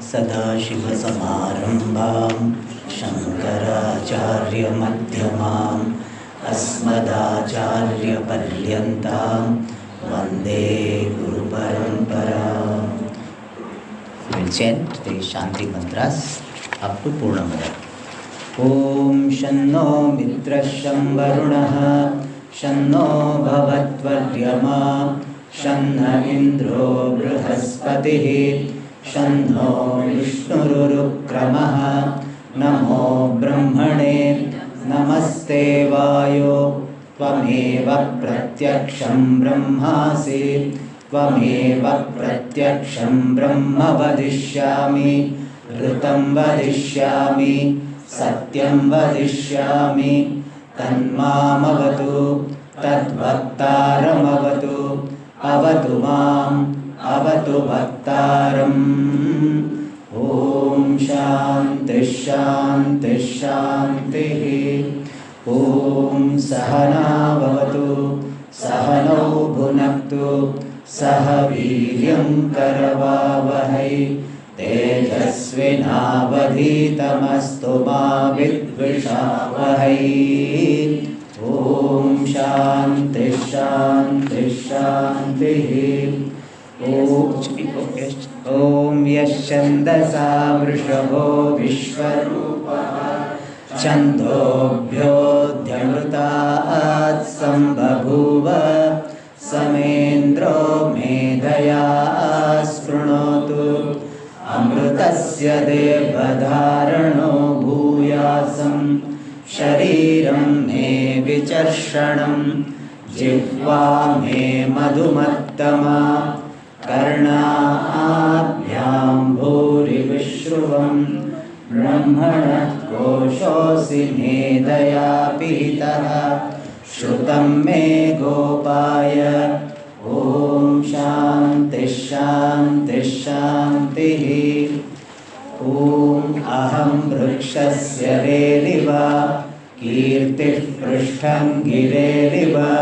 सदाशिवसमारम्भां शङ्कराचार्यमध्यमाम् अस्मदाचार्यपर्यन्तां वन्दे गुरुपरम्पराम्. We'll chant the Shanti mantras up to Purnamada. Om Shanno Mitrash Sham Varunah Shanno Bhavatvaryama Shanna Indro Brihaspatihi Shanno Vishnurukramah Namo Brahmane Namaste Vayo Tvameva Pratyaksham Brahmasi Tvameva Pratyaksham Brahma Vadishyami Ritam Vadishyami Satyam Vadishyami Tanmamavatu Tadbhaktaramavatu Avatu Mam Avatu Bhaktaram. Om Shanti Shanti Shanti. Om Sahana Bhavatu Sahanau Bhunaktu Saha Viryam Karavavahai Tejasvinavadhitamastu ma vidvishavahai. Om Shanti Shanti Shanti. Om Yashandasa Vrishabho Vishvarupah Chandobhyodhyamrutaat Sambhavuva Samendro Medhaya Sprunotu Amrutasya Devadharano Bhuyasam Shariram Me Vicharshanam Jihva Me Madhumattama Karnabhyam Bhuri Vishruvam Brahmanah Koshosi Medhaya Pitaha Shrutam Me Gopaya. Om Shanti Shanti Shanti. Om Aham Vrikshasya Reriva Kirtih Prishtham Gireriva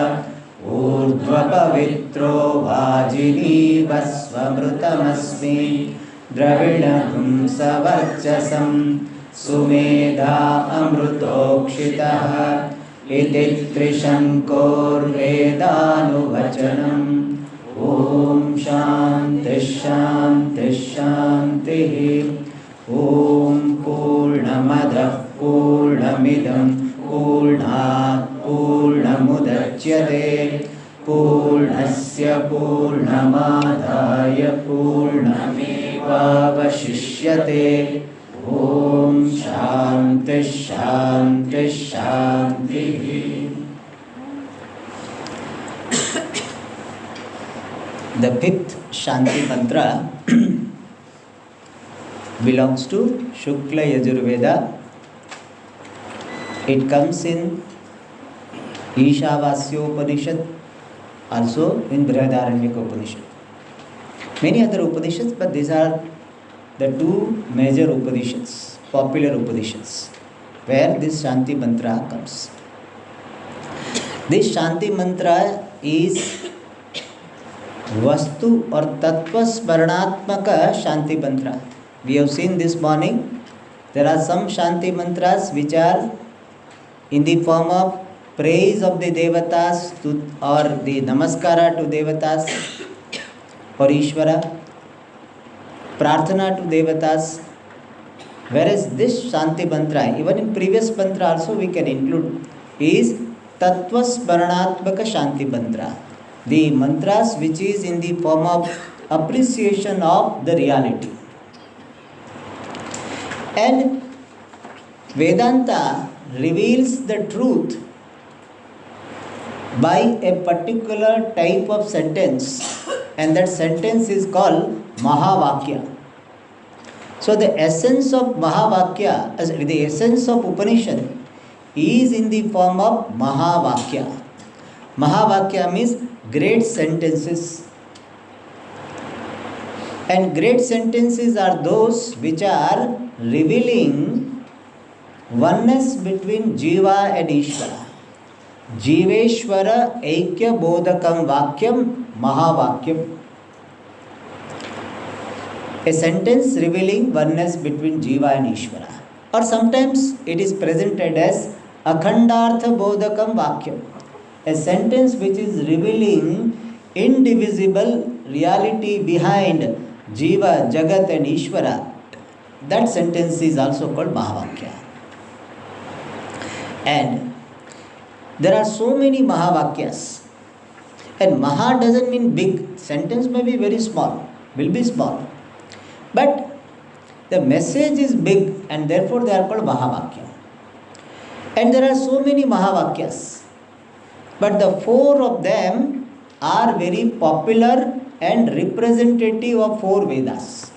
Urdhva Pavitro Vajini Vasvamrutamasmi Dravidam Savarchasam Sumedha Amrutokshitaha Iti Trishankor Vedanuvachanam. Om Shanti Shanti Shanti. Om Purnamadah Purnamidam Purnat Purnamudachyate Purnasya Purnamadaya Purnamevavashishyate. Om Shanti Shanti Shanti. The fifth Shanti mantra belongs to Shukla Yajurveda. It comes in Ishavasyopanishad, also in Brihadaranyaka Upanishad. Many other Upanishads, but these are the two major Upanishads, popular Upanishads, where this Shanti mantra comes. This Shanti mantra is Vastu or Tattva Smaranatmaka Shanti mantra. We have seen this morning, there are some Shanti mantras which are in the form of praise of the Devatas or the Namaskara to Devatas or Ishvara, Prarthana to Devatas. Whereas this Shanti mantra, even in previous mantra also we can include, is Tattva Smaranatmaka Shanti mantra. The mantras which is in the form of appreciation of the reality. And Vedanta reveals the truth by a particular type of sentence, and that sentence is called Mahavakya. So the essence of Mahavakya, the essence of Upanishad is in the form of Mahavakya. Mahavakya means great sentences. And great sentences are those which are revealing oneness between Jiva and Ishvara. Jiveshwara Aikya Bodhakam Vakyam Mahavakyam. A sentence revealing oneness between Jiva and Ishvara. Or sometimes it is presented as Akhandartha Bodhakam Vakyam. A sentence which is revealing indivisible reality behind Jiva, Jagat and Ishvara. That sentence is also called Mahavakya. And there are so many Mahavakyas. And Maha doesn't mean big. Sentence may be very small, will be small. But the message is big and therefore they are called Mahavakya. And there are so many Mahavakyas. But the four of them are very popular and representative of four Vedas.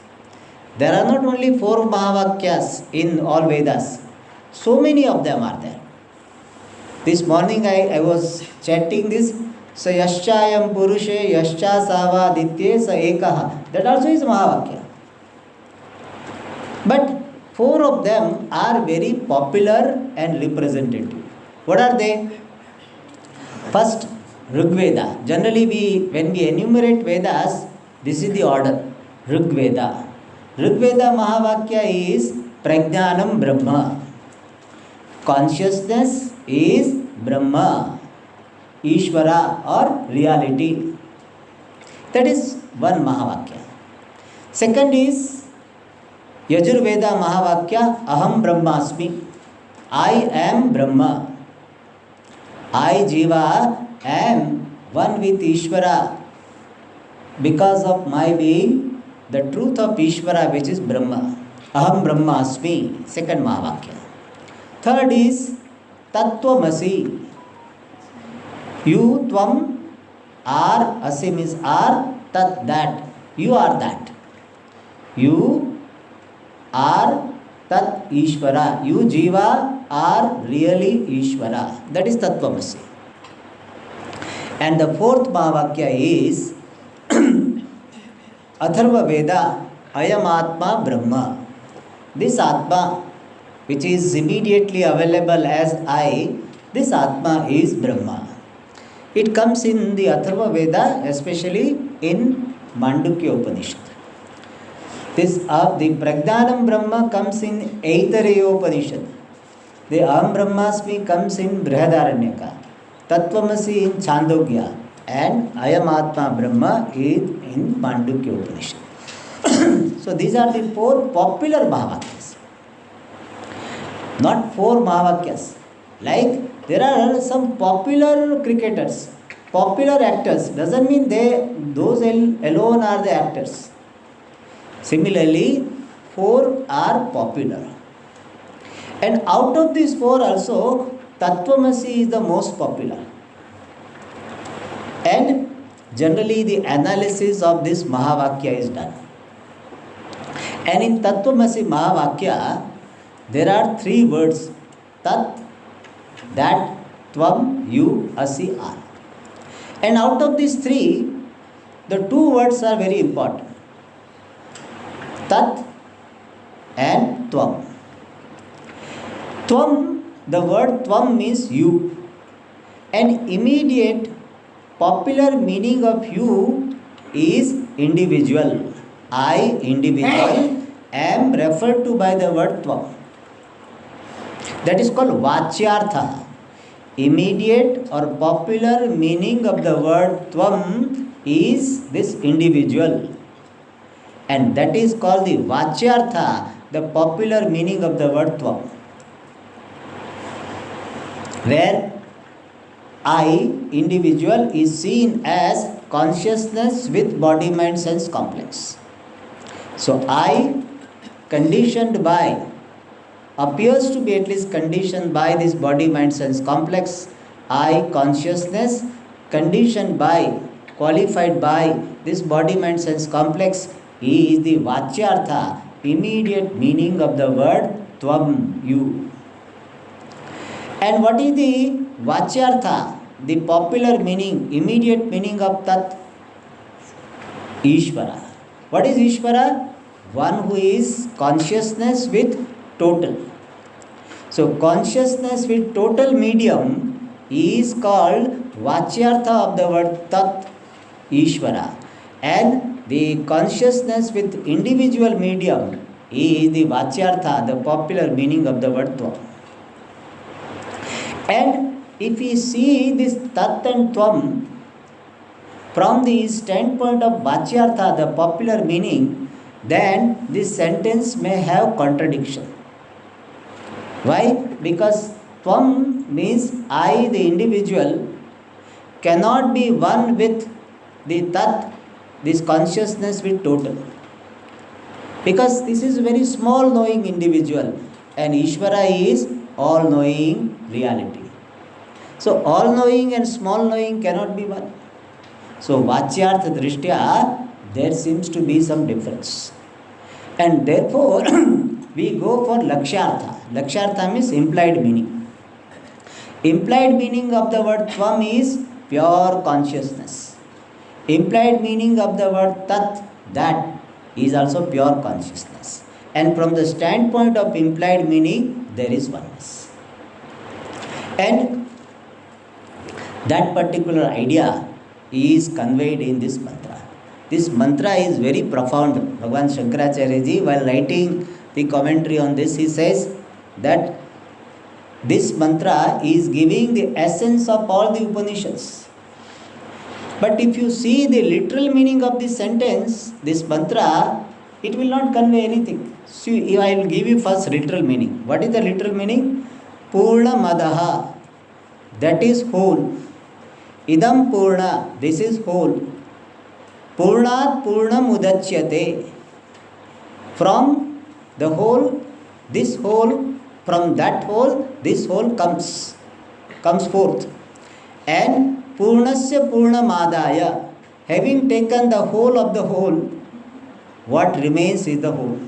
There are not only four Mahavakyas in all Vedas. So many of them are there. This morning I was chatting this. So Yaschayam Purushe Yascha Sava Ditye Sa Ekaha. That also is Mahavakya. But four of them are very popular and representative. What are they? First, Rigveda. Generally, when we enumerate Vedas, this is the order. Rigveda. Rigveda Mahavakya is Prajnanam Brahma. Consciousness is Brahma. Ishvara or reality. That is one Mahavakya. Second is Yajurveda Mahavakya Aham Brahmasmi. I am Brahma. I Jiva am one with Ishvara because of my being the truth of Ishvara, which is Brahma. Aham Brahmasmi. Second Mahavakya. Third is Tattvamasi. You, Tvam, are, Asim is are, Tat, that. You are that. You are Tat Ishvara. You, Jiva, are really Ishvara. That is Tattvamasi. And the fourth Mahavakya is Atharva Veda Ayam Atma Brahma. This Atma, which is immediately available as I, this Atma is Brahma. It comes in the Atharva Veda, especially in Mandukya Upanishad. This the Prajnanam Brahma comes in Aitareya Upanishad. The Aham Brahmasmi comes in Brihadaranyaka. Tattvamasi in Chandogya. And Ayam Atma Brahma is in Mandukya Upanishad. So these are the four popular Mahavakyas. Not four Mahavakyas. Like there are some popular cricketers, popular actors. Doesn't mean those alone are the actors. Similarly, four are popular. And out of these four also, Tattvamasi is the most popular. And generally the analysis of this Mahavakya is done. And in Tattvamasi Mahavakya, there are three words. Tat, that, Tvam, you, Asi, are. And out of these three, the two words are very important. Tat and Tvam. Tvam, the word Tvam means you. And immediate popular meaning of you is individual. I, individual, am referred to by the word Tvam. That is called Vachyartha. Immediate or popular meaning of the word Tvam is this individual. And that is called the Vachyartha, the popular meaning of the word Tvam. Where I, individual, is seen as consciousness with body, mind, sense complex. So I, conditioned by, appears to be at least conditioned by this body, mind, sense complex. I, consciousness, conditioned by, qualified by this body, mind, sense complex is the Vachyartha, immediate meaning of the word Tvam, you. And what is the Vachyartha, the popular meaning, immediate meaning of Tat? Ishvara. What is Ishvara? One who is consciousness with total. So consciousness with total medium is called Vachyartha of the word Tat, Ishvara. And the consciousness with individual medium is the Vachyartha, the popular meaning of the word Tvam. And if we see this Tat and Tvam from the standpoint of Vachyartha, the popular meaning, then this sentence may have contradiction. Why? Because Tvam means I, the individual, cannot be one with the Tat, this consciousness with total. Because this is a very small knowing individual and Ishvara is all knowing reality. So all knowing and small knowing cannot be one. So Vachyartha Drishtya, there seems to be some difference. And therefore, we go for Lakshyartha. Lakshyartha means implied meaning. Implied meaning of the word Tvam is pure consciousness. Implied meaning of the word Tat, that is also pure consciousness. And from the standpoint of implied meaning, there is oneness. And that particular idea is conveyed in this mantra. This mantra is very profound. Bhagavan Shankaracharya ji, while writing the commentary on this, he says that this mantra is giving the essence of all the Upanishads. But if you see the literal meaning of this sentence, this mantra, it will not convey anything. See, I will give you first literal meaning. What is the literal meaning? Purna Madaha, that is whole. Idam Purna, this is whole. Purnat Purnam Udachyate, from the whole, this whole, from that whole, this whole comes forth. And Purnasya Purnamadaya, having taken the whole of the whole, what remains is the whole.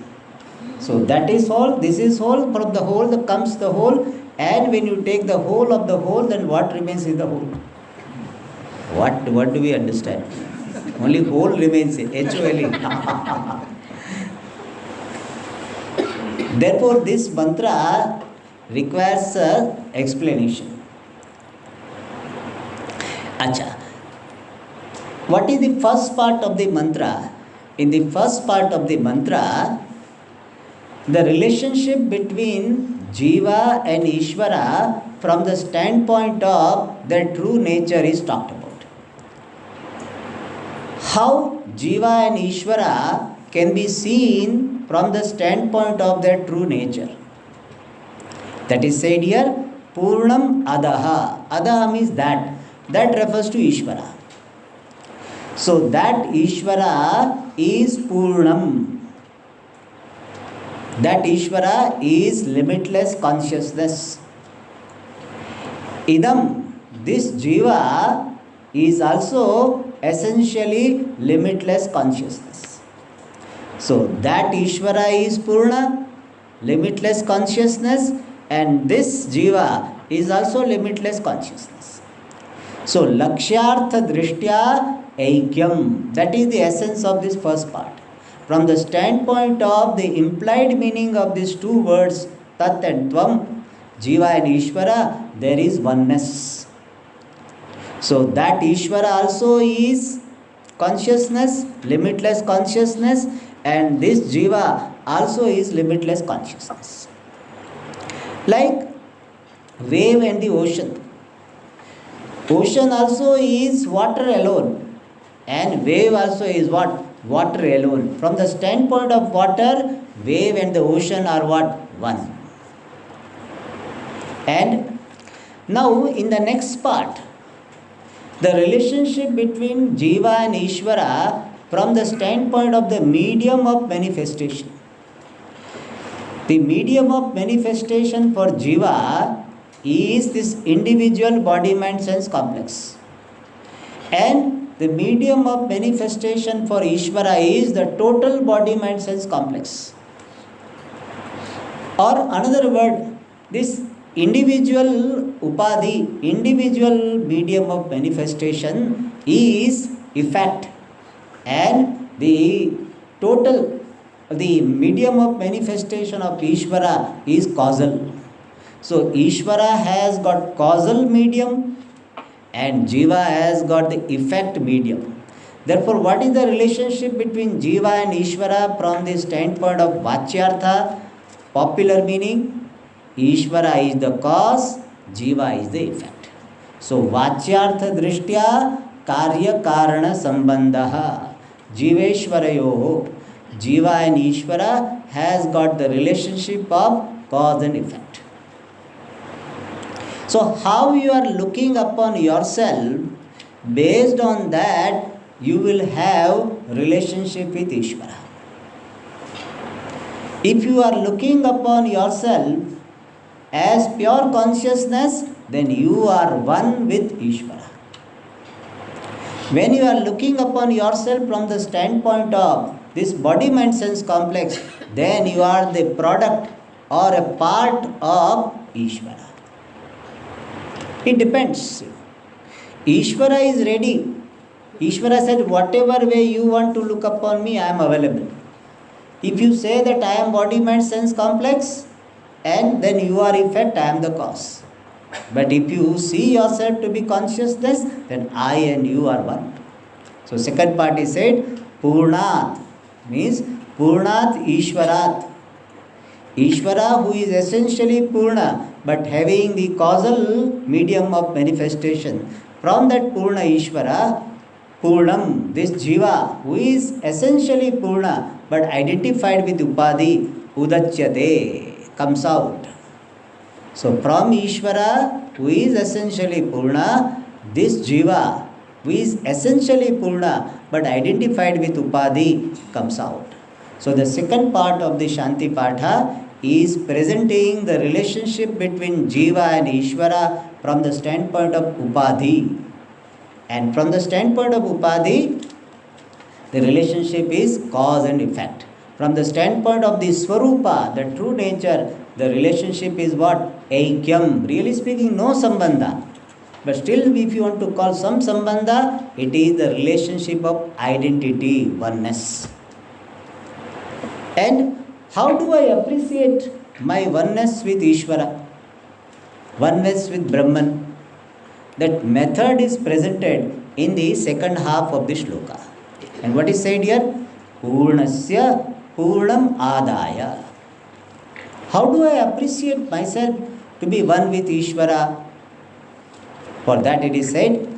So that is whole, this is whole, from the whole comes the whole, and when you take the whole of the whole, then what remains is the whole. What do we understand? Only whole remains, H-O-L-E. Therefore, this mantra requires explanation. Acha. What is the first part of the mantra? In the first part of the mantra, the relationship between Jiva and Ishvara from the standpoint of their true nature is talked about. How Jiva and Ishvara can be seen from the standpoint of their true nature. That is said here, Purnam Adaha. Adaha means that. That refers to Ishvara. So that Ishvara is Purnam. That Ishvara is limitless consciousness. Idam, this Jiva is also essentially limitless consciousness. So that Ishvara is Purna, limitless consciousness, and this Jiva is also limitless consciousness. So Lakshyartha Drishtya Aikyam, that is the essence of this first part. From the standpoint of the implied meaning of these two words, Tat and Tvam, Jiva and Ishvara, there is oneness. So that Ishvara also is consciousness, limitless consciousness, and this Jiva also is limitless consciousness. Like wave and the ocean. Ocean also is water alone, and wave also is what? Water alone. From the standpoint of water, wave and the ocean are what? One. And now in the next part, the relationship between Jiva and Ishvara from the standpoint of the medium of manifestation. The medium of manifestation for Jiva is this individual body-mind sense complex. And the medium of manifestation for Ishvara is the total body-mind sense complex. Or another word, this individual upadhi, individual medium of manifestation is effect, and the total, the medium of manifestation of Ishvara is causal. So Ishvara has got causal medium and Jiva has got the effect medium. Therefore, what is the relationship between Jiva and Ishvara from the standpoint of Vachyartha, popular meaning? Ishvara is the cause, Jiva is the effect. So, Vachyartha Drishtya Karya Karana Sambandha Jiveshwarayoho. Jiva and Ishvara has got the relationship of cause and effect. So, how you are looking upon yourself, based on that, you will have relationship with Ishvara. If you are looking upon yourself as pure consciousness, then you are one with Ishvara. When you are looking upon yourself from the standpoint of this body mind sense complex, then you are the product or a part of Ishvara. It depends. Ishvara is ready. Ishvara said, whatever way you want to look upon me, I am available. If you say that I am body, mind, sense complex, and then you are effect, I am the cause. But if you see yourself to be consciousness, then I and you are one. So second part is said, Purnat, means Purnat Ishvarat. Ishvara, who is essentially Purna, but having the causal medium of manifestation. From that Purna Ishvara, Purnam, this Jiva, who is essentially Purna, but identified with Upadhi, Udachyate, comes out. So from Ishvara, who is essentially Purna, this Jiva, who is essentially Purna, but identified with Upadhi, comes out. So the second part of the Shanti Patha is presenting the relationship between Jiva and Ishvara from the standpoint of Upadhi. And from the standpoint of Upadhi, the relationship is cause and effect. From the standpoint of the Swarupa, the true nature, the relationship is what? Aikyam. Really speaking, no Sambandha. But still, if you want to call some Sambandha, it is the relationship of identity, oneness. And how do I appreciate my oneness with Ishvara? Oneness with Brahman? That method is presented in the second half of the shloka. And what is said here? Purnasya Purnam Adaya. How do I appreciate myself to be one with Ishvara? For that it is said,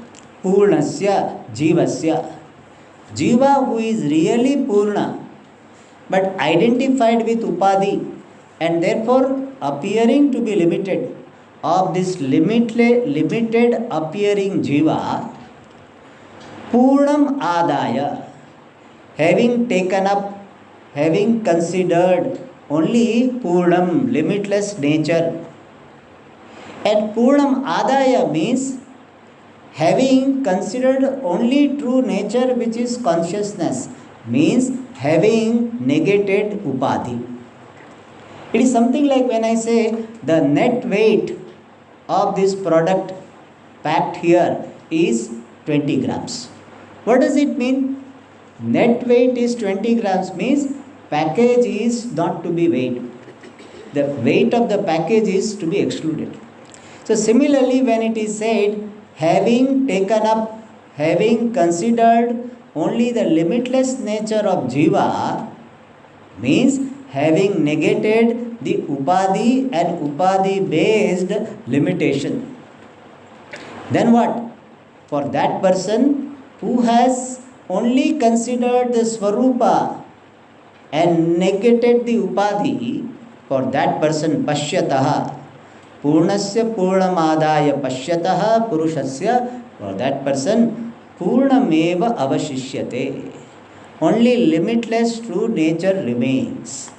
Purnasya Jivasya. Jiva, who is really Purna, but identified with Upadhi, and therefore appearing to be limited, of this limited appearing Jiva, Purnam Adaya, having taken up, having considered only Purnam, limitless nature. And Purnam Adaya means having considered only true nature, which is consciousness, means having negated Upadhi. It is something like when I say the net weight of this product packed here is 20 grams. What does it mean? Net weight is 20 grams means package is not to be weighed. The weight of the package is to be excluded. So similarly, when it is said, having taken up, having considered only the limitless nature of Jiva, means having negated the Upadhi and Upadhi based limitation. Then what? For that person who has only considered the Swarupa and negated the Upadhi, for that person Pashyataha, Purnasya Purnamadaya Pashyataha Purushasya, for that person Purnameva Avashishyate. Only limitless true nature remains.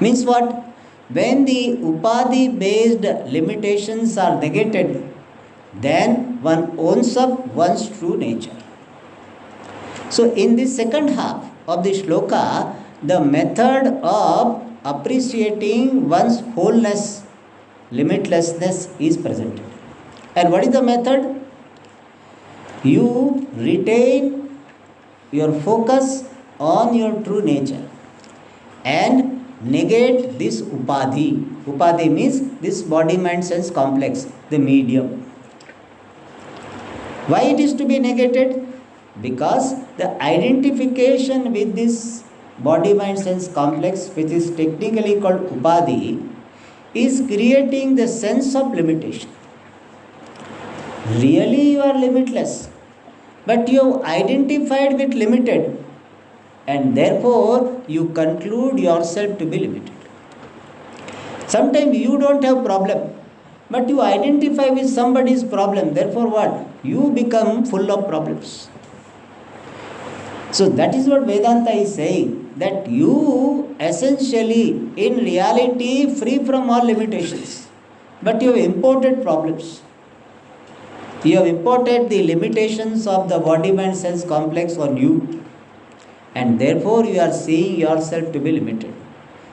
Means what? When the Upadhi based limitations are negated, then one owns up one's true nature. So in the second half of the shloka, the method of appreciating one's wholeness, limitlessness is presented. And what is the method? You retain your focus on your true nature and negate this Upadhi. Upadhi means this body, mind, sense complex, the medium. Why it is to be negated? Because the identification with this body mind sense complex, which is technically called upadhi, is creating the sense of limitation. Really you are limitless, but you have identified with limited, and therefore you conclude yourself to be limited. Sometimes you don't have problem, but you identify with somebody's problem, therefore what? You become full of problems. So that is what Vedanta is saying, that you essentially, in reality, free from all limitations, but you have imported problems. You have imported the limitations of the body-mind sense complex on you, and therefore you are seeing yourself to be limited.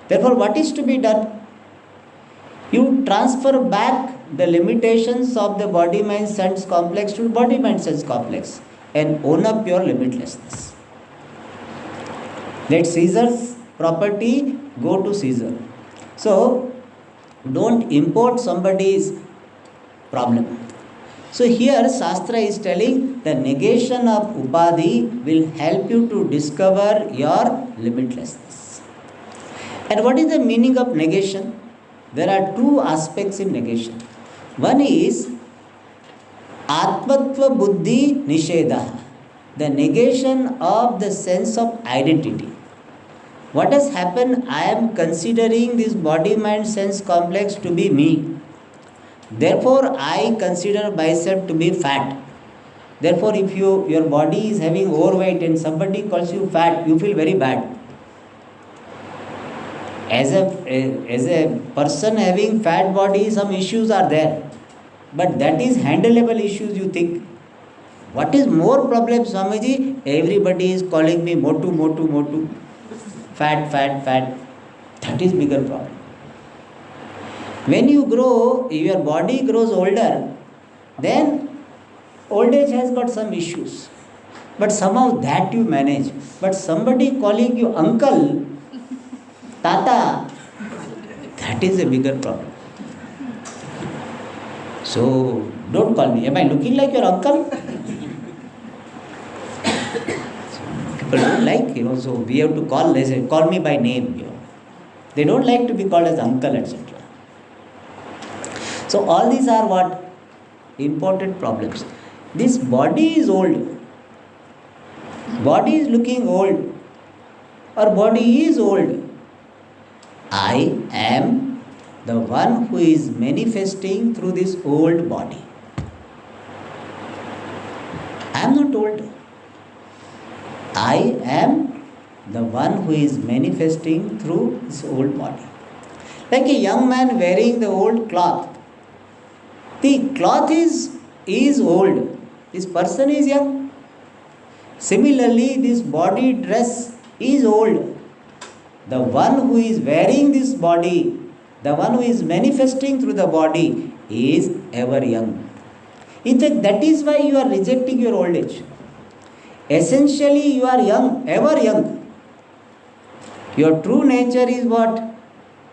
Therefore, what is to be done? You transfer back the limitations of the body-mind sense complex to body-mind sense complex and own up your limitlessness. Let Caesar's property go to Caesar. So, don't import somebody's problem. So here Shastra is telling the negation of upadhi will help you to discover your limitlessness. And what is the meaning of negation? There are two aspects in negation. One is Atmatva Buddhi Nishedha, the negation of the sense of identity. What has happened? I am considering this body-mind sense complex to be me. Therefore, I consider myself to be fat. Therefore, if your body is having overweight and somebody calls you fat, you feel very bad. As a person having fat body, some issues are there. But that is handleable issues, you think. What is more problem, Swamiji? Everybody is calling me motu, motu, motu. Fat, fat, fat. That is bigger problem. When you grow, your body grows older, then old age has got some issues. But somehow that you manage. But somebody calling you uncle, tata, that is a bigger problem. So, don't call me. Am I looking like your uncle? People don't like, so we have to call, they say, call me by name. They don't like to be called as uncle, etc. So all these are what? Imported problems. This body is old. Body is looking old. Or body is old. I am the one who is manifesting through this old body. I am not old. I am the one who is manifesting through this old body. Like a young man wearing the old cloth. The cloth is old. This person is young. Similarly, this body dress is old. The one who is wearing this body, the one who is manifesting through the body is ever young. In fact, that is why you are rejecting your old age. Essentially, you are young, ever young. Your true nature is what?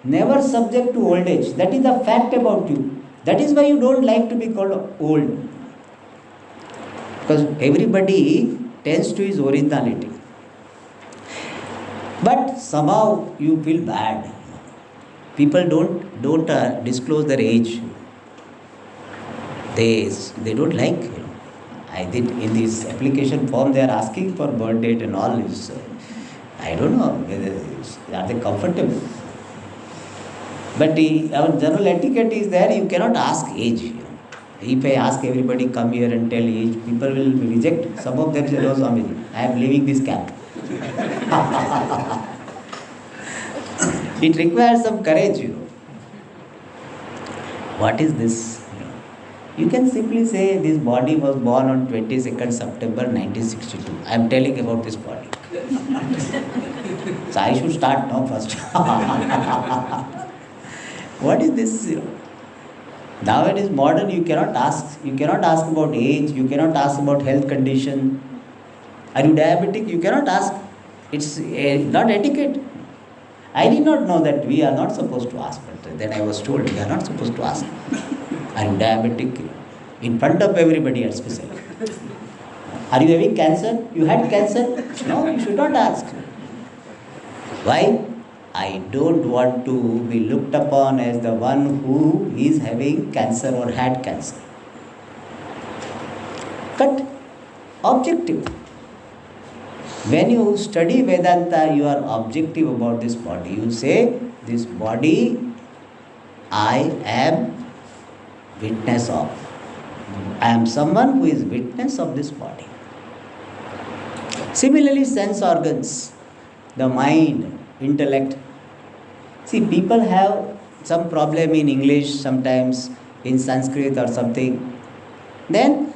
Never subject to old age. That is the fact about you. That is why you don't like to be called old. Because everybody tends to his originality. But somehow you feel bad. People don't disclose their age. They don't like. I did in this application form they are asking for birth date and all this. I don't know whether are they comfortable. But our general etiquette is there. You cannot ask age. If I ask everybody come here and tell age, people will reject. Some of them say, no, Swamiji, I am leaving this camp. It requires some courage, What is this? You can simply say this body was born on 22nd September 1962. I am telling about this body. So I should start now first. What is this? Now it is modern, you cannot ask. You cannot ask about age, you cannot ask about health condition. Are you diabetic? You cannot ask. It's not etiquette. I did not know that we are not supposed to ask, but then I was told we are not supposed to ask. Are you diabetic? In front of everybody especially. Are you having cancer? You had cancer? No, you should not ask. Why? I don't want to be looked upon as the one who is having cancer or had cancer. But objective. When you study Vedanta, you are objective about this body. You say, this body I am witness of. I am someone who is witness of this body. Similarly, sense organs, the mind, intellect. See, people have some problem in English, sometimes in Sanskrit or something. Then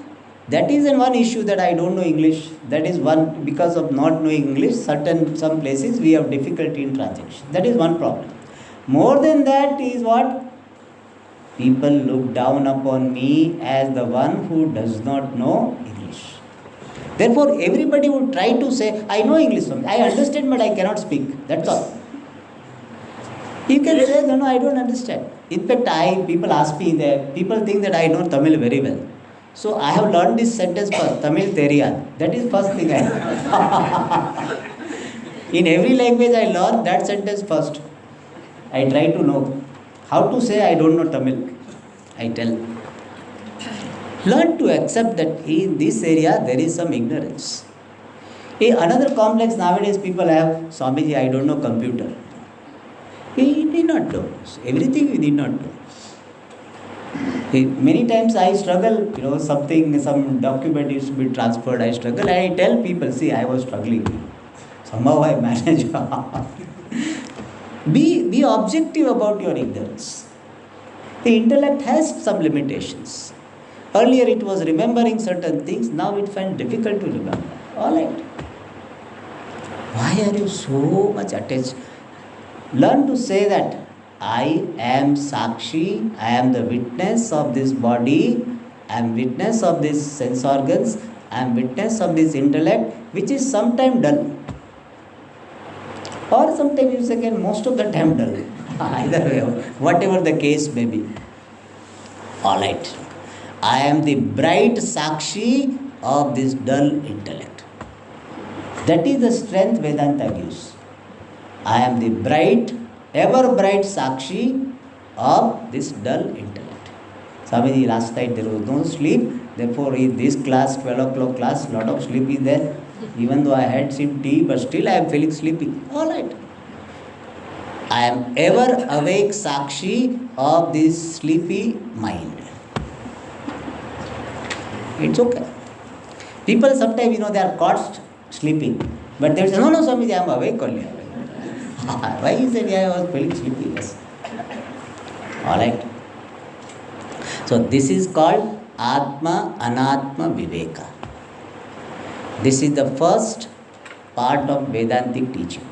that is one issue that I don't know English. That is one, because of not knowing English, some places we have difficulty in translation. That is one problem. More than that is what? People look down upon me as the one who does not know English. Therefore, everybody would try to say, I know English, I understand, but I cannot speak. That's all. You can say, no, I don't understand. In fact, people ask me that, people think that I know Tamil very well. So I have learned this sentence first, Tamil Theriyan. That is first thing I In every language I learn that sentence first. I try to know. How to say I don't know Tamil? I tell. Learn to accept that in this area there is some ignorance. Another complex nowadays people have, Swamiji, I don't know computer. We need not know. Everything we need not know. Many times I struggle, some document is to be transferred, I struggle. I tell people, see, I was struggling. Somehow I manage. Be objective about your ignorance. The intellect has some limitations. Earlier it was remembering certain things, now it finds difficult to remember. Alright. Why are you so much attached? Learn to say that I am Sakshi, I am the witness of this body, I am witness of these sense organs, I am witness of this intellect, which is sometimes dull. Or sometimes you say, most of the time dull. Either way, whatever the case may be. Alright. I am the bright Sakshi of this dull intellect. That is the strength Vedanta gives. I am the bright, ever bright Sakshi of this dull intellect. Swamiji, last night there was no sleep. Therefore, in this class, 12 o'clock class, lot of sleep is there. Even though I had some tea, but still I am feeling sleepy. Alright. I am ever awake Sakshi of this sleepy mind. It's okay. People sometimes, they are caught sleeping. But they say, no, Swamiji, I am awake only. Why is it I was feeling sleepy? Yes. Alright. So this is called Atma Anatma Viveka. This is the first part of Vedantic teaching.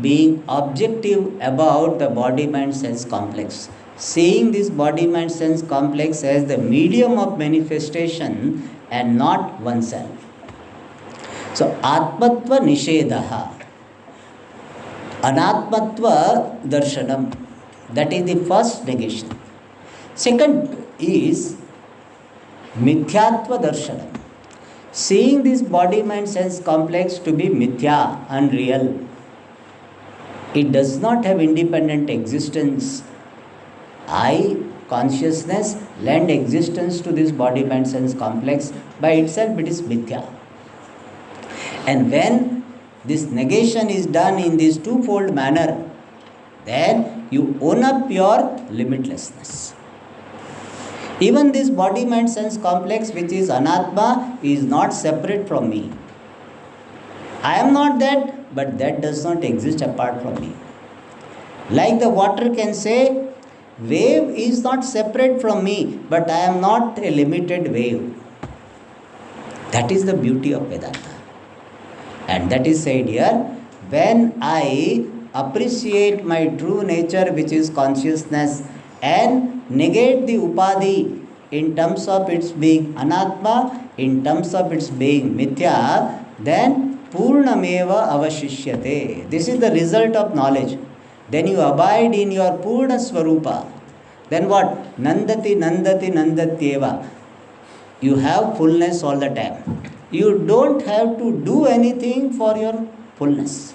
Being objective about the body-mind-sense complex. Seeing this body-mind-sense complex as the medium of manifestation and not oneself. So, Atmatva Nishedaha. Anatmatva Darshanam. That is the first negation. Second is Mithyatva Darshanam. Seeing this body-mind-sense complex to be mithya, unreal. It does not have independent existence. I, consciousness, lend existence to this body-mind-sense complex. By itself it is mithya. And when this negation is done in this twofold manner, then you own up your limitlessness. Even this body-mind-sense complex, which is anatma, is not separate from me. I am not that, but that does not exist apart from me. Like the water can say, wave is not separate from me, but I am not a limited wave. That is the beauty of Vedanta. And that is said here, when I appreciate my true nature, which is consciousness, and negate the upadhi in terms of its being anatma, in terms of its being mithya, then purnameva avashishyate. This is the result of knowledge. Then you abide in your purna swarupa. Then what? Nandati, nandati, nandatyeva. You have fullness all the time. You don't have to do anything for your fullness.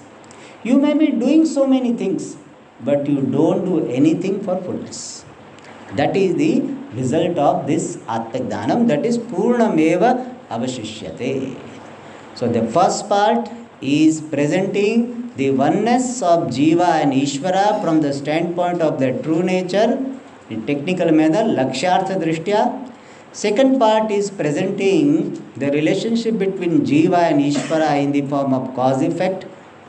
You may be doing so many things, but you don't do anything for fullness. That is the result of this Atmajnanam, that is Purnameva Avashishyate. So the first part is presenting the oneness of Jiva and Ishvara from the standpoint of their true nature in technical manner, Lakshyartha Drishtya. Second part is presenting the relationship between Jiva and Ishvara in the form of cause-effect,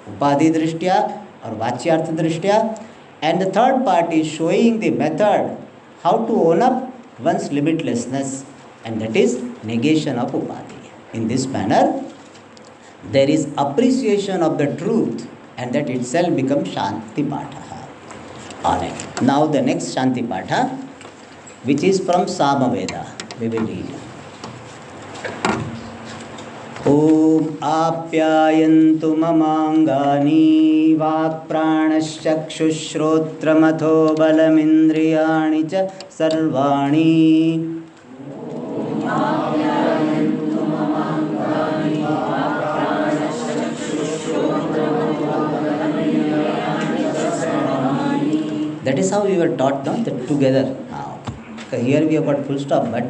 Upadhi Drishtya or Vachyartha Drishtya. And the third part is showing the method how to own up one's limitlessness, and that is negation of Upadhi. In this manner, there is appreciation of the truth, and that itself becomes Shanti Patha. Alright, now the next Shanti Patha, which is from Samaveda. We will read. Om Apyayantu Mamangani Vakpranaschakshushrotramatho Balamindriyani cha Sarvani. That is how we were taught, no? That together. Okay. Here we have got full stop, but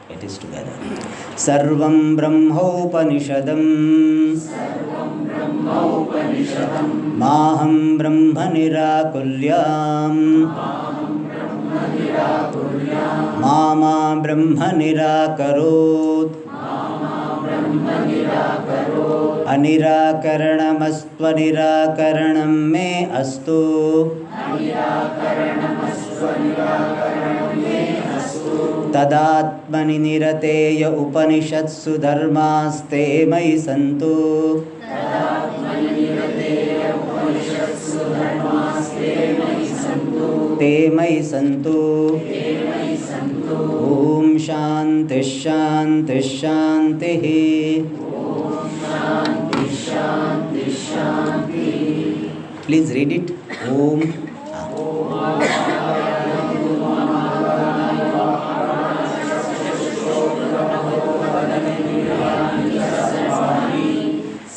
it is together. Sarvam Brahmopanishadam Maham Brahma Nirakulyam Mama Brahma Nirakarot Anirakaranamastva Nirakaranam me astu Tadatmani nirateya upanishatsu dharmaste mai santu te mai santu. Om Shanti Shanti Shanti. Please read it. Om.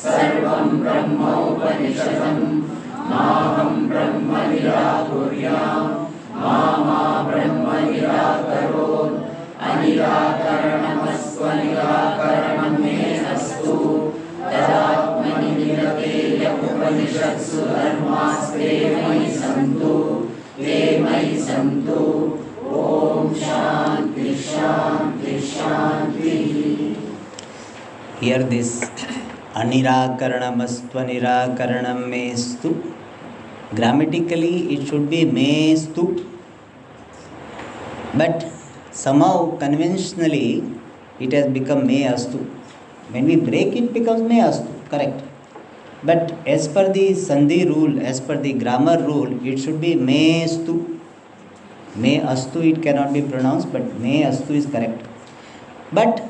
Sarvam Brahma Upanishadam Maham Brahma Nirakuryam Mama Brahma Nirakarot Anirakaranamastva Nirakaranam me astu Tadatmani nirateya upanishatsu dharmaste mai santu te mai santu. Om Shanti Shanti Shanti. Here this Anirakaranamastva Nirakaranam mestu. Grammatically it should be mestu, but somehow conventionally it has become me astu. When we break it becomes me astu, correct. But as per the Sandhi rule, as per the grammar rule, it should be me astu. Me astu it cannot be pronounced, but me astu is correct. But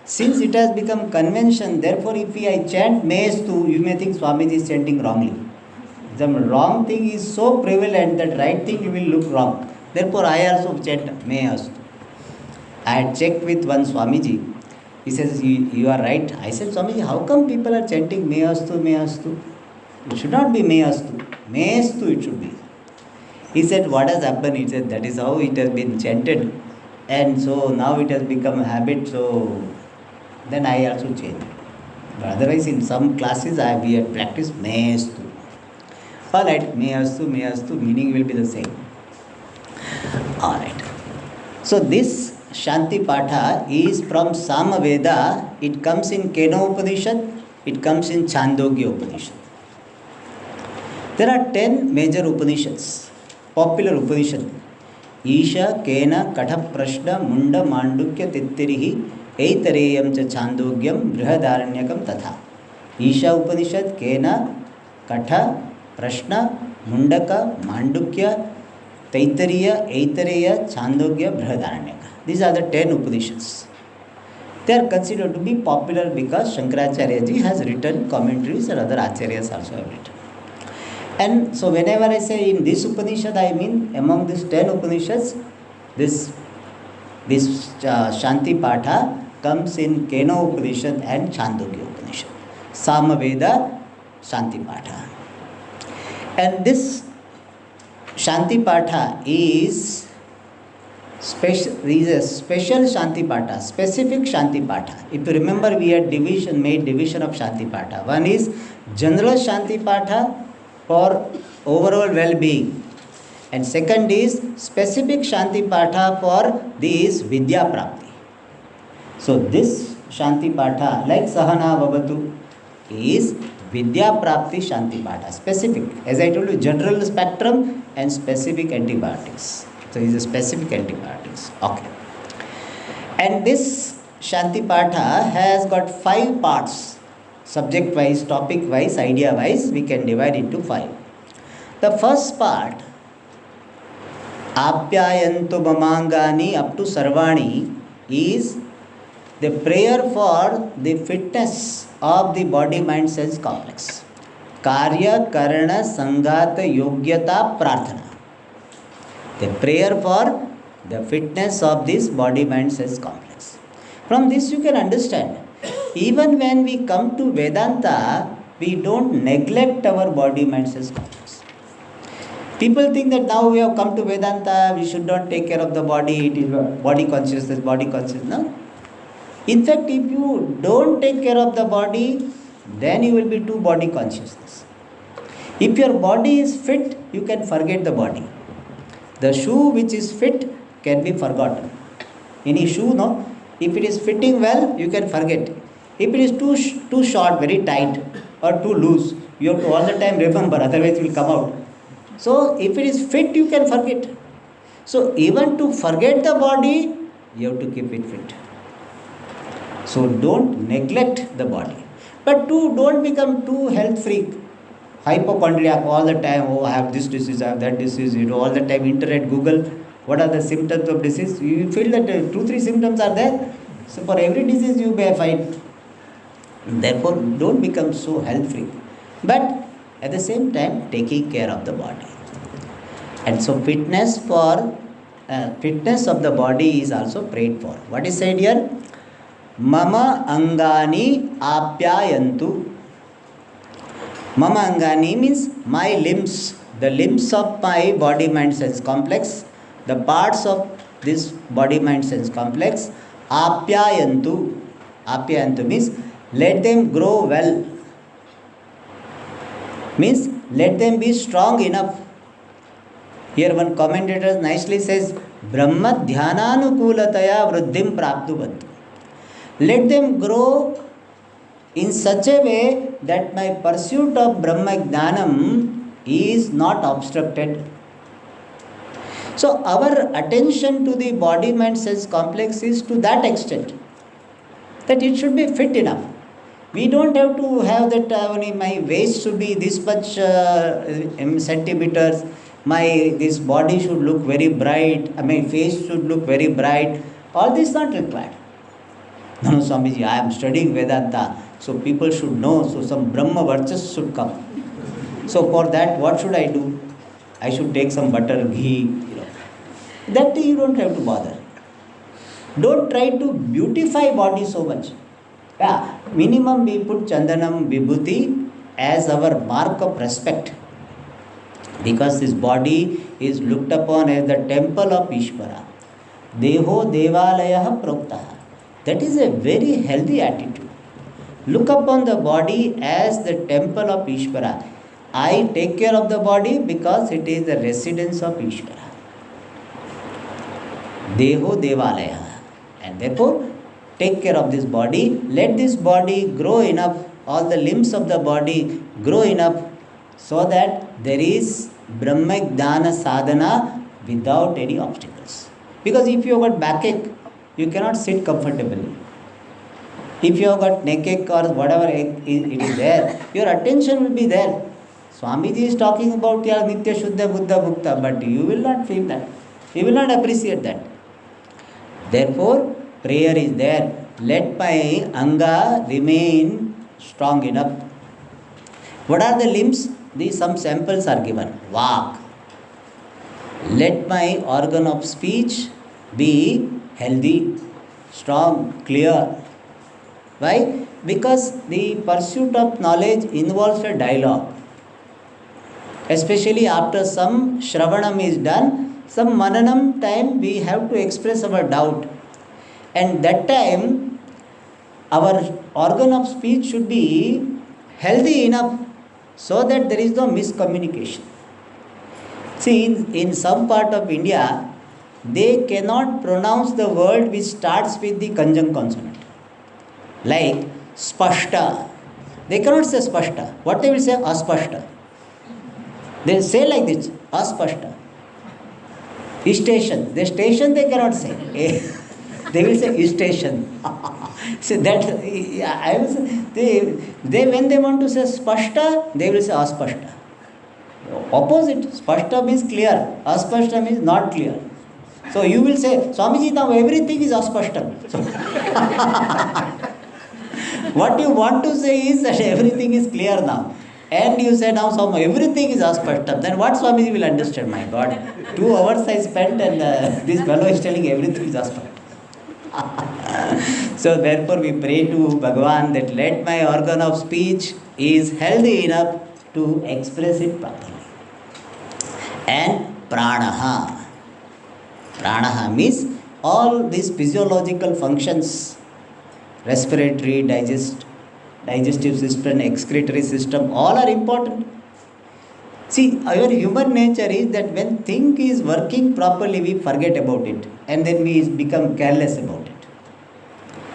since it has become convention, therefore if I chant me astu, you may think Swamiji is chanting wrongly. The wrong thing is so prevalent that right thing you will look wrong. Therefore I also chant me astu. I had checked with one Swamiji. He says, you are right. I said, Swamiji, how come people are chanting me astu, me astu? It should not be me astu. Me astu it should be. He said, what has happened? He said, that is how it has been chanted. And so now it has become a habit. So then I also changed. But otherwise in some classes we had practiced me astu. Alright, me astu, meaning will be the same. Alright. So this Shanti Patha is from Samaveda. It comes in Kena Upanishad. It comes in Chandogya Upanishad. There are 10 major Upanishads, popular Upanishad. Isha, Kena, Katha, Prashna, Munda, Mandukya, Tittirihi, Eitareyam cha Chandogyam, Brihadaranyakam tatha. Isha Upanishad, Kena, Katha, Prashna, Mundaka, Mandukya, Taittiriya, Eitareya, Chandogya, Brihadaranyaka. These are the 10 Upanishads. They are considered to be popular because Shankaracharya ji has written commentaries and other Acharyas also have written. And so whenever I say in this Upanishad, I mean among these 10 Upanishads, this Shanti Patha comes in Kena Upanishad and Chandogya Upanishad. Samaveda Shanti Patha. And this Shanti Patha is a special Shanti Patha, specific Shanti Patha. If you remember, we had made division of Shanti Patha. One is general Shanti Patha for overall well-being. And second is specific Shanti Patha for this Vidya Prapti. So this Shanti Patha, like Sahana Vavatu, is Vidya Prapti Shanti Patha. Specific. As I told you, general spectrum and specific antibiotics. So it is a specific antibiotics. Okay. And this Shanti Patha has got 5 parts. Subject wise, topic wise, idea wise, we can divide into 5. The first part, Apyayantu Mamangani up to Sarvani, is the prayer for the fitness of the body mind sense complex. Karya Karana Sangata Yogyata Prarthana. The prayer for the fitness of this body mind sense complex. From this you can understand, even when we come to Vedanta, we don't neglect our body mind sense complex. People think that now we have come to Vedanta, we should not take care of the body, it is body consciousness. No. In fact, if you don't take care of the body, then you will be too body consciousness. If your body is fit, you can forget the body. The shoe which is fit can be forgotten. Any shoe, no? If it is fitting well, you can forget. If it is too short, very tight, or too loose, you have to all the time remember, otherwise it will come out. So, if it is fit, you can forget. So, even to forget the body, you have to keep it fit. So, don't neglect the body. But don't become too health freak. Hypochondriac all the time. Oh, I have this disease, I have that disease. All the time internet, Google, what are the symptoms of disease? You feel that 2-3 symptoms are there. So for every disease you may find. Therefore, don't become so health freak. But at the same time, taking care of the body. And so fitness of the body is also prayed for. What is said here? Mama Angani Apyayantu. Mama Angani means my limbs, the limbs of my body mind sense complex, the parts of this body mind sense complex. Apyayantu. Apyayantu means let them grow well. Means let them be strong enough. Here one commentator nicely says, Brahma Dhyananukulataya Vruddhim Praptuvantu. Let them grow in such a way that my pursuit of Brahma Jnanam is not obstructed. So our attention to the body mind sense complex is to that extent that it should be fit enough. We don't have to have that my waist should be this much centimeters, this body should look very bright, my face should look very bright. All this is not required. No, Swamiji, I am studying Vedanta, so people should know, so some Brahma Varchas should come. So for that, what should I do? I should take some butter, ghee, That you don't have to bother. Don't try to beautify body so much. Yeah, minimum we put Chandanam Vibhuti as our mark of respect. Because this body is looked upon as the temple of Ishvara. Deho Devalayah Proktaha. That is a very healthy attitude. Look upon the body as the temple of Ishvara. I take care of the body because it is the residence of Ishvara. Deho Devalaya. And therefore, take care of this body. Let this body grow enough, all the limbs of the body grow enough so that there is Brahma Jnana Sadhana without any obstacles. Because if you have got backache, you cannot sit comfortably. If you have got neckache or whatever it is there, your attention will be there. Swamiji is talking about your Nitya Shuddha Buddha Bhukta, but you will not feel that. You will not appreciate that. Therefore, prayer is there. Let my Anga remain strong enough. What are the limbs? These some samples are given. Vak. Let my organ of speech be healthy. strong, clear. Why? Because the pursuit of knowledge involves a dialogue. Especially after some Shravanam is done, some Mananam time we have to express our doubt. And that time, our organ of speech should be healthy enough so that there is no miscommunication. See, in some part of India, they cannot pronounce the word which starts with the conjunct consonant. Like spashta. They cannot say spashta. What they will say? Aspashta. They say like this, aspashta. Station. The station they cannot say. They will say station. So that I will say, they when they want to say spashta, they will say aspashta. Opposite. Spashta means clear. Aspashta means not clear. So you will say, Swamiji, now everything is aspashta. So what you want to say is that everything is clear now. And you say now everything is aspashta. Then what Swamiji will understand? My God, 2 hours I spent and this fellow is telling everything is aspashta. So therefore we pray to Bhagavan that let my organ of speech is healthy enough to express it properly. And pranaha. Pranaha means all these physiological functions, respiratory, digestive system, excretory system, all are important. See, our human nature is that when thing is working properly, we forget about it and then we become careless about it.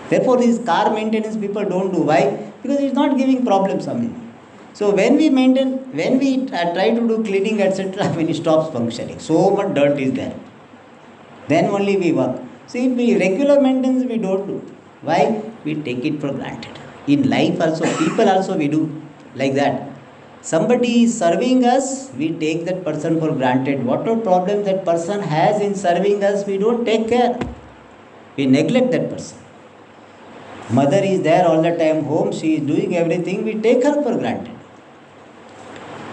Therefore, these car maintenance people don't do. Why? Because it's not giving problems. So when we try to do cleaning, etc., when it stops functioning, so much dirt is there. Then only we work. See, regular maintenance we don't do. Why? We take it for granted. In life also, people also we do like that. Somebody is serving us, we take that person for granted. Whatever problem that person has in serving us, we don't take care. We neglect that person. Mother is there all the time home, she is doing everything, we take her for granted.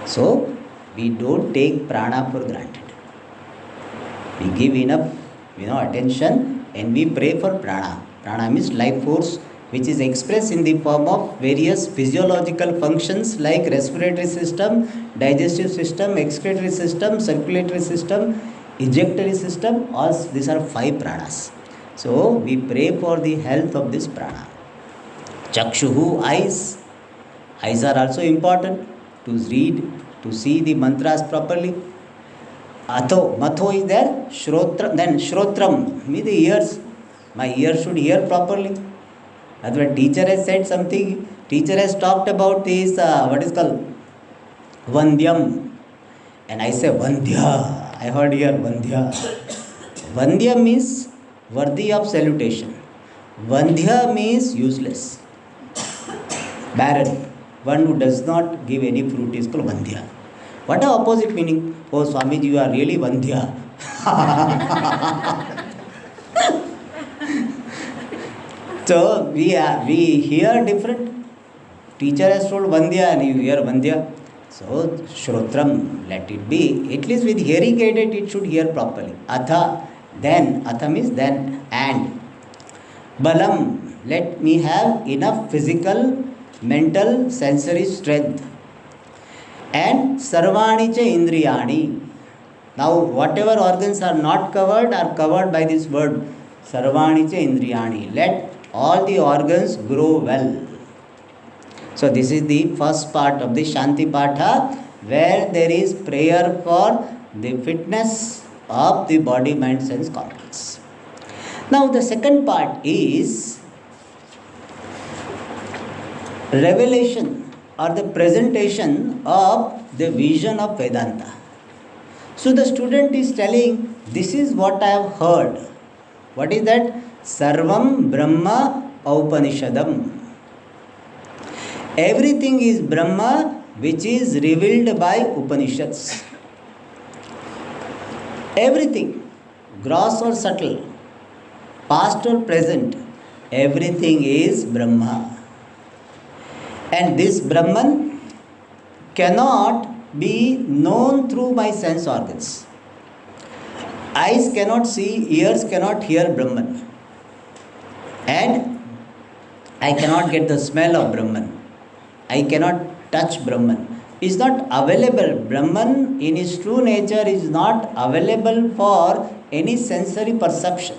So, we don't take prana for granted. We give enough attention and we pray for prana. Prana means life force, which is expressed in the form of various physiological functions like respiratory system, digestive system, excretory system, circulatory system, ejectory system. All these are 5 pranas. So we pray for the health of this prana. Chakshuhu, eyes. Eyes are also important to read, to see the mantras properly. Matho is there. Then Shrotram means the ears. My ears should hear properly. Otherwise, teacher has said something. Teacher has talked about this, what is called? Vandyam. And I say Vandya. I heard here Vandya. Vandya means worthy of salutation. Vandya means useless. Barren. One who does not give any fruit is called Vandya. What are opposite meaning? Oh, Swamiji, you are really Vandya. So we hear different. Teacher has told Vandya and you hear Vandya. So Shrotram, let it be. At least with hearing aided, it should hear properly. Atha, then. Atha means then and. Balam, let me have enough physical, mental, sensory strength. And Sarvani cha Indriyani. Now whatever organs are not covered are covered by this word. Sarvani cha Indriyani. Let all the organs grow well. So this is the first part of the Shanti Patha, where there is prayer for the fitness of the body, mind, sense complex. Now the second part is revelation or the presentation of the vision of Vedanta. So the student is telling, this is what I have heard. What is that? Sarvam Brahma Upanishadam. Everything is Brahma, which is revealed by Upanishads. Everything, gross or subtle, past or present, everything is Brahma. And this Brahman cannot be known through my sense organs. Eyes cannot see, ears cannot hear Brahman. and I cannot get the smell of Brahman. I cannot touch Brahman. Is not available. Brahman in his true nature is not available for any sensory perception.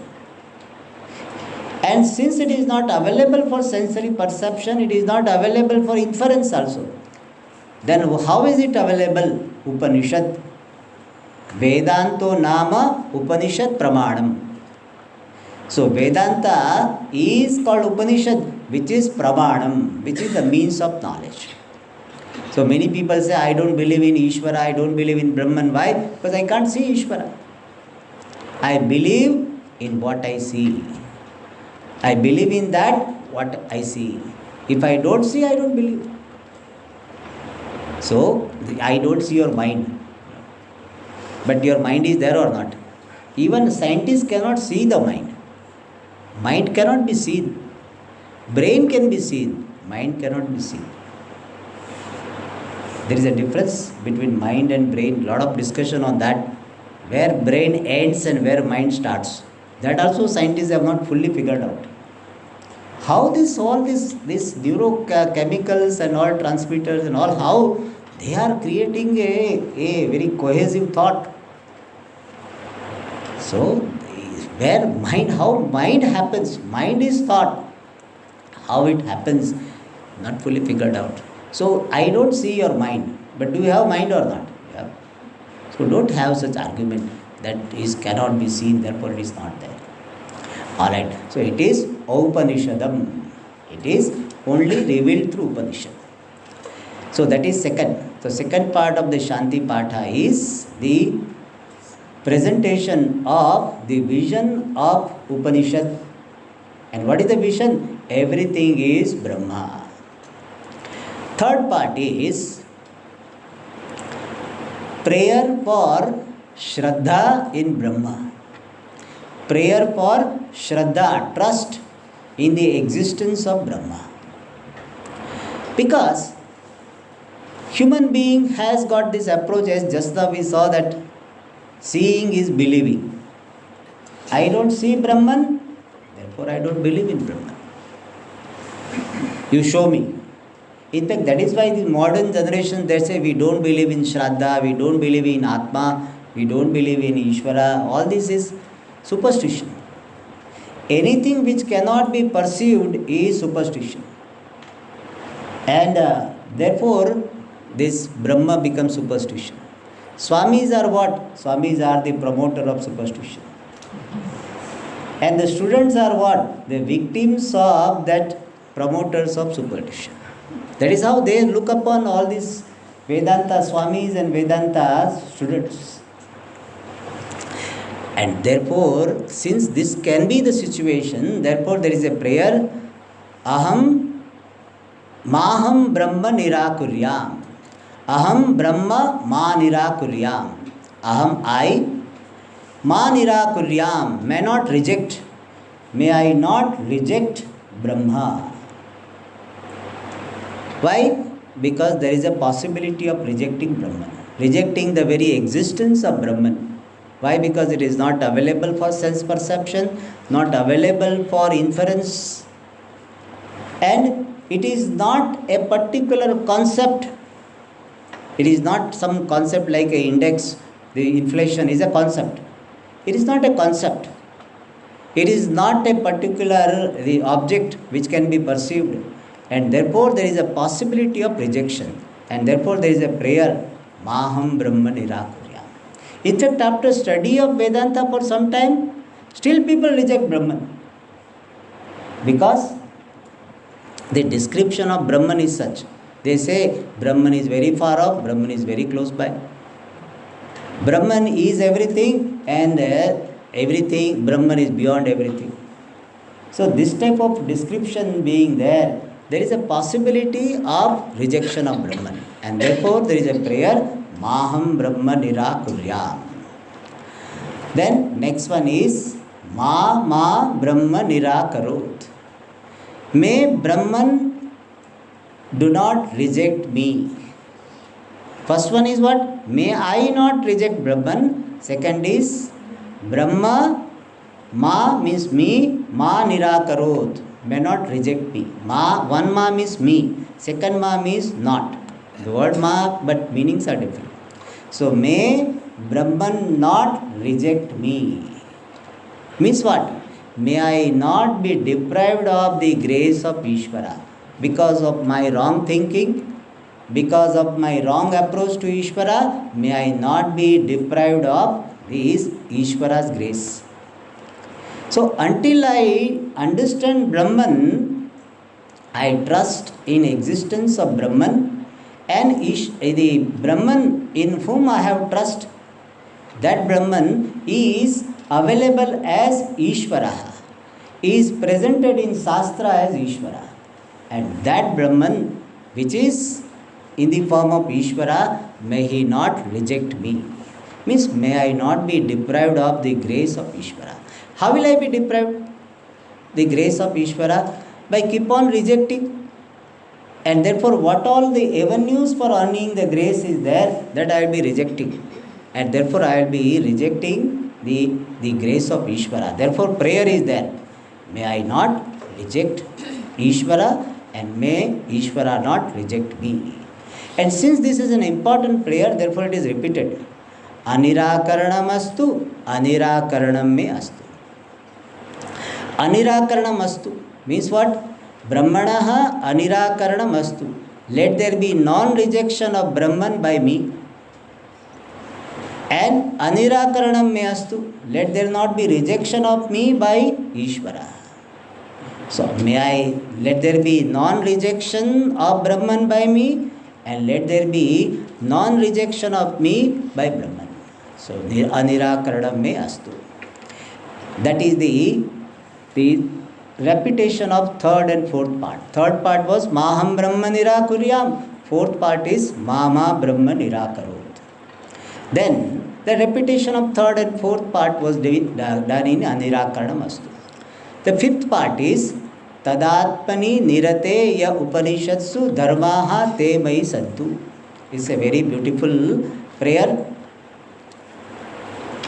And since it is not available for sensory perception, it is not available for inference also. Then how is it available? Upanishad. Vedanto nama Upanishad pramanam. So Vedanta is called Upanishad, which is pramanam, which is the means of knowledge. So many people say, I don't believe in Ishvara, I don't believe in Brahman. Why? Because I can't see Ishvara. I believe in what I see. I believe in that what I see. If I don't see, I don't believe. So I don't see your mind. But your mind is there or not? Even scientists cannot see the mind. Mind cannot be seen. Brain can be seen. Mind cannot be seen. There is a difference between mind and brain. Lot of discussion on that. Where brain ends and where mind starts. That also scientists have not fully figured out. How all this neurochemicals and all transmitters and all, how they are creating a very cohesive thought. So, where mind, how mind happens, mind is thought. How it happens, not fully figured out. So, I don't see your mind, but do you have mind or not? Yeah. So, don't have such argument that is cannot be seen, therefore it is not there. Alright, so it is Upanishadam. It is only revealed through Upanishad. So that is second. So second part of the Shanti Patha is the presentation of the vision of Upanishad. And what is the vision? Everything is Brahma. Third part is prayer for Shraddha in Brahma. Prayer for Shraddha, trust in the existence of Brahma. Because human being has got this approach, as just now we saw that seeing is believing. I don't see Brahman, therefore I don't believe in Brahman. You show me. In fact, that is why the modern generation, they say we don't believe in Shraddha, we don't believe in Atma, we don't believe in Ishvara. All this is superstition. Anything which cannot be perceived is superstition. And therefore, this Brahma becomes superstition. Swamis are what? Swamis are the promoter of superstition. And the students are what? The victims of that promoters of superstition. That is how they look upon all these Vedanta Swamis and Vedanta students. And therefore, since this can be the situation, therefore there is a prayer, Aham Maham Brahma Nirakuryam. Aham Brahma Ma Nirakuryam. Aham I Ma Nirakuryam. May not reject. May I not reject Brahma. Why? Because there is a possibility of rejecting Brahman. Rejecting the very existence of Brahman. Why? Because it is not available for sense perception, not available for inference, and it is not a particular concept. It is not some concept like an index. The inflation is a concept. It is not a concept. It is not a particular the object which can be perceived, and therefore there is a possibility of rejection, and therefore there is a prayer, Maham Brahma Nirakuryam. In fact, after study of Vedanta for some time, still people reject Brahman. Because the description of Brahman is such. They say Brahman is very far off, Brahman is very close by. Brahman is everything, and everything, Brahman is beyond everything. So this type of description being there, there is a possibility of rejection of Brahman. And therefore there is a prayer, Maham Brahma Nirakuryam. Then next one is Ma Brahma Nirakarot. May Brahman do not reject me. First one is what? May I not reject Brahman. Second is Brahma Ma means me, ma nirakarot, may not reject me. Ma, one ma means me, second ma means not. The word ma, but meanings are different. So, may Brahman not reject me. Means what? May I not be deprived of the grace of Ishvara because of my wrong thinking, because of my wrong approach to Ishvara. May I not be deprived of this Ishvara's grace. So, until I understand Brahman, I trust in existence of Brahman, and the Brahman in whom I have trust, that Brahman is available as Ishvara, is presented in Shastra as Ishvara, and that Brahman which is in the form of Ishvara, may he not reject me. Means may I not be deprived of the grace of Ishvara. How will I be deprived? The grace of Ishvara? By keep on rejecting. And therefore what all the avenues for earning the grace is there, that I will be rejecting. And therefore I will be rejecting the grace of Ishvara. Therefore prayer is there. May I not reject Ishvara, and may Ishvara not reject me. And since this is an important prayer, therefore it is repeated. Anirakaranam astu, anirakaranam me astu. Anirakaranam astu means what? Brahmanaha anirakaranam astu. Let there be non-rejection of Brahman by me. And anirakaranam me astu. Let there not be rejection of me by Ishvara. So let there be non-rejection of Brahman by me, and let there be non-rejection of me by Brahman. So anirakaranam me astu. That is the repetition of third and fourth part. Third part was Maham Brahma Nirakuryam. Fourth part is Mama Brahma Nirakarot. Then the repetition of third and fourth part was done in Anirakaranam astu. The fifth part is Tadatmani Nirate Ya Upanishatsu Dharmaha Te Mai Santu. It's a very beautiful prayer.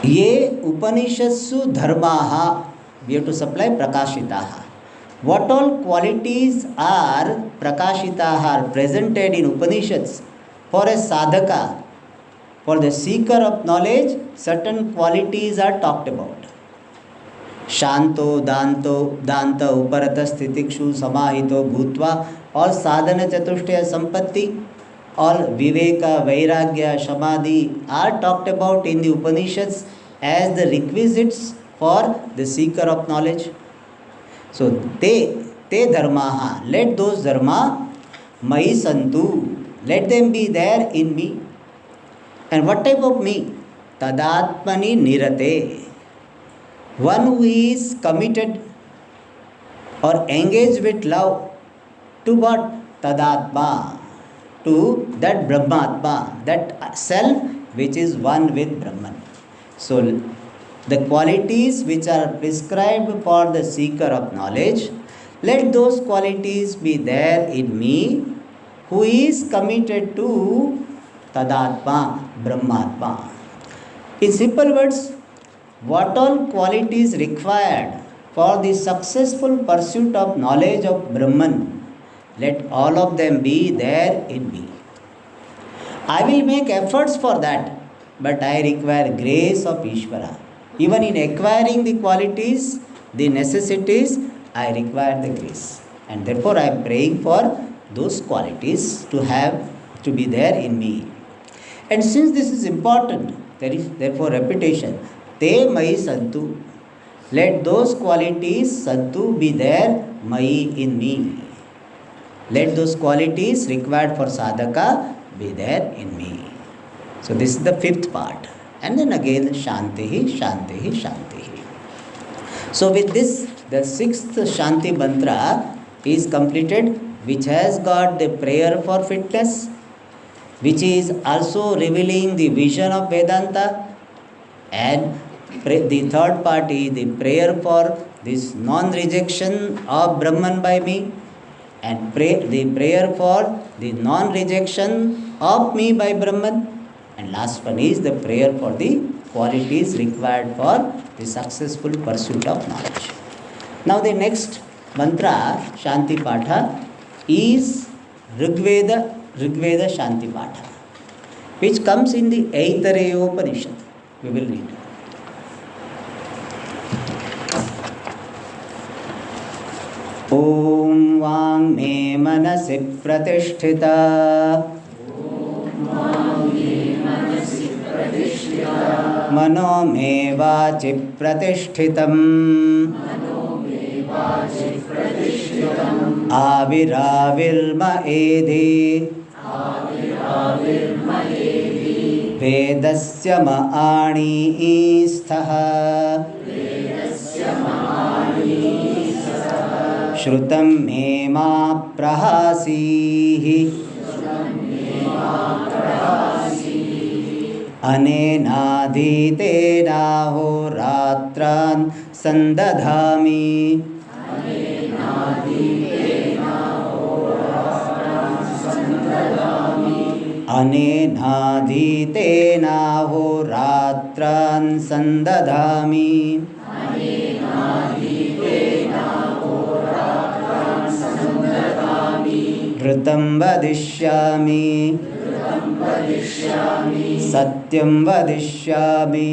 Ye Upanishatsu Dharmaha. We have to supply Prakashitaha. What all qualities are Prakashitaha, presented in Upanishads for a sadhaka, for the seeker of knowledge, certain qualities are talked about. Shanto, Danta, Uparata, Stitikshu, Samahito, Bhutva, all sadhana chatushtaya sampatti, all Viveka, Vairagya, Samadhi are talked about in the Upanishads as the requisites for the seeker of knowledge. So, te dharmaha, let those dharma, mai santu, let them be there in me. And what type of me? Tadatmani nirate. One who is committed or engaged with love to what? Tadatma, to that Brahmatma, that self which is one with Brahman. So, the qualities which are prescribed for the seeker of knowledge, let those qualities be there in me who is committed to Tadatma, Brahmatma. In simple words, what all qualities required for the successful pursuit of knowledge of Brahman, let all of them be there in me. I will make efforts for that, but I require grace of Ishvara. Even in acquiring the qualities, the necessities, I require the grace. And therefore I am praying for those qualities to be there in me. And since this is important, there is therefore repetition. Te mai santu. Let those qualities santu be there, mai in me. Let those qualities required for sadhaka be there in me. So this is the fifth part. And then again Shantihi, Shantihi, Shantihi. So with this, the sixth Shanti mantra is completed, which has got the prayer for fitness, which is also revealing the vision of Vedanta, and the third part is the prayer for this non-rejection of Brahman by me, and the prayer for the non-rejection of me by Brahman, And last one is the prayer for the qualities required for the successful pursuit of knowledge. Now the next mantra, Shanti Patha, is Rigveda Shanti Patha, which comes in the Aitareya Upanishad. We will read. Om Vang Me Manasi Pratisthita Mano Me Vachi Pratishtitam Aviravirma Edhi Vedasya Ma'ani Isthaha Shrutam Me Ma Prahasihi Anenadhitena Horatran Sandadhami Anenadhitena Horatran Sandadhami Dhrutam vadishyami Satyam vadishyami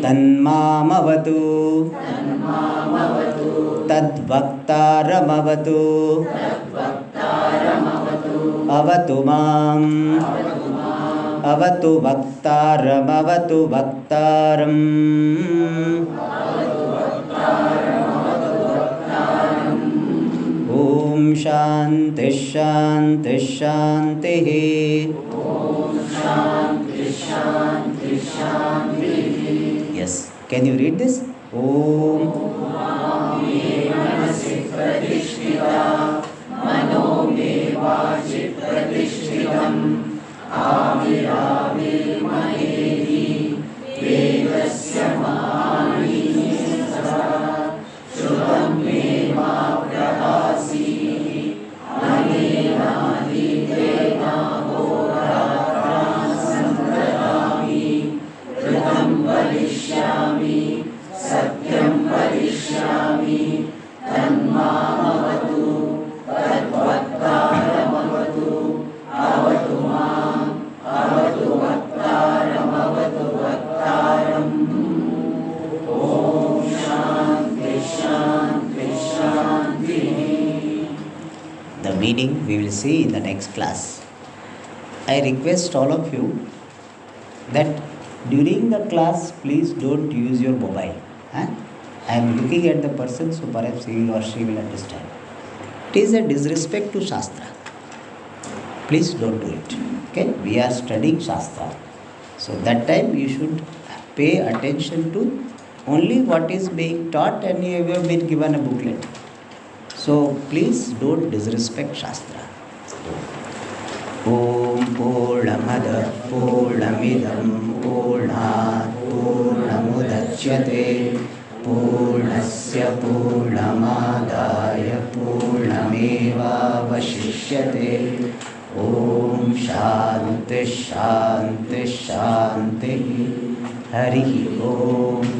Tanmamavatu Tadvaktaramavatu Avatu mam Avatu vaktaramavatu vaktaram Om Shanti Shanti Shanti. Yes, can you read this? Om Mano me vachi pratishtitam Aviravirma Edhi Vedasya Ma'ani Shrutam me ma prahasi Anenadhitena Horatran Sandadhami Dhrutam vadishyami Satyam vadishyami Tanmamavatu Tadvaktaramavatu Avatu mam Avatu vaktaramavatu vaktaram Om Shanti Shanti Shanti. The meaning we will see in the next class. I request all of you that during the class, please don't use your mobile. I am looking at the person, so perhaps he or she will understand. It is a disrespect to Shastra. Please don't do it. Okay? We are studying Shastra. So that time you should pay attention to only what is being taught, and you have been given a booklet. So please don't disrespect Shastra. Om Purnamada Purnamidam Purnat Purnamudachyate Purnasya Purnamadaya Purnameva Vashishyate. Om Shanti Shanti Shanti. Hari Om.